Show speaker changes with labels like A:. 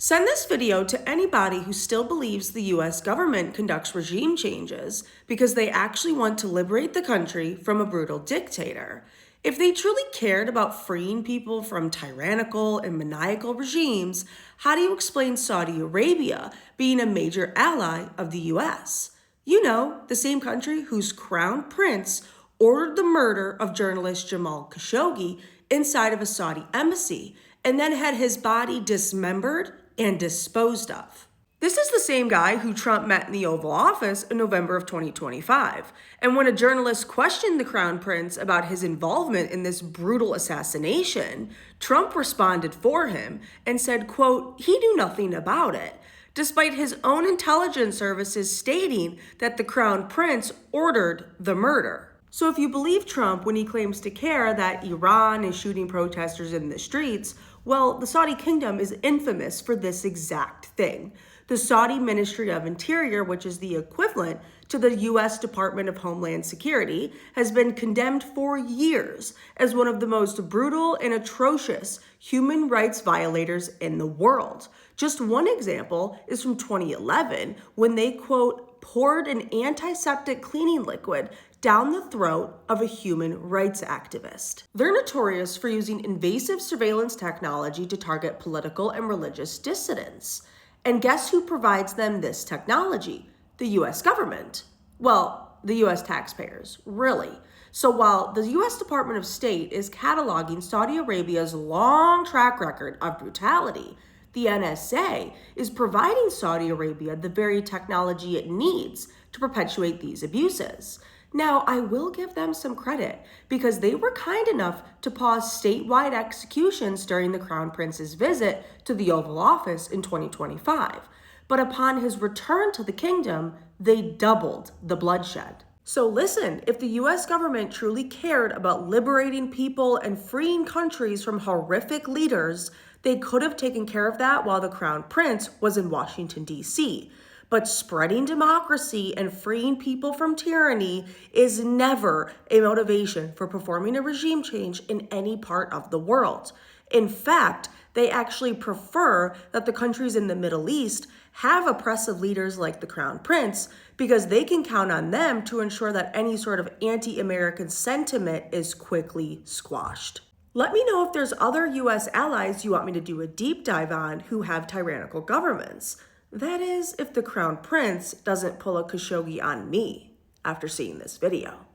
A: Send this video to anybody who still believes the US government conducts regime changes because they actually want to liberate the country from a brutal dictator. If they truly cared about freeing people from tyrannical and maniacal regimes, how do you explain Saudi Arabia being a major ally of the US? You know, the same country whose crown prince ordered the murder of journalist Jamal Khashoggi inside of a Saudi embassy and then had his body dismembered and disposed of. This is the same guy who Trump met in the Oval Office in November of 2025. And when a journalist questioned the Crown Prince about his involvement in this brutal assassination, Trump responded for him and said, quote, he knew nothing about it, despite his own intelligence services stating that the Crown Prince ordered the murder. So if you believe Trump when he claims to care that Iran is shooting protesters in the streets, well, the Saudi kingdom is infamous for this exact thing. The Saudi Ministry of Interior, which is the equivalent to the U.S. Department of Homeland Security, has been condemned for years as one of the most brutal and atrocious human rights violators in the world. Just one example is from 2011 when they, quote, poured an antiseptic cleaning liquid down the throat of a human rights activist. They're notorious for using invasive surveillance technology to target political and religious dissidents. And guess who provides them this technology? The US government. Well, the US taxpayers, really. So while the US Department of State is cataloging Saudi Arabia's long track record of brutality, the NSA is providing Saudi Arabia the very technology it needs to perpetuate these abuses. Now, I will give them some credit because they were kind enough to pause statewide executions during the Crown Prince's visit to the Oval Office in 2025. But upon his return to the kingdom, they doubled the bloodshed. So listen, if the US government truly cared about liberating people and freeing countries from horrific leaders, they could have taken care of that while the Crown Prince was in Washington, D.C. But spreading democracy and freeing people from tyranny is never a motivation for performing a regime change in any part of the world. In fact, they actually prefer that the countries in the Middle East have oppressive leaders like the Crown Prince because they can count on them to ensure that any sort of anti-American sentiment is quickly squashed. Let me know if there's other US allies you want me to do a deep dive on who have tyrannical governments. That is, if the Crown Prince doesn't pull a Khashoggi on me after seeing this video.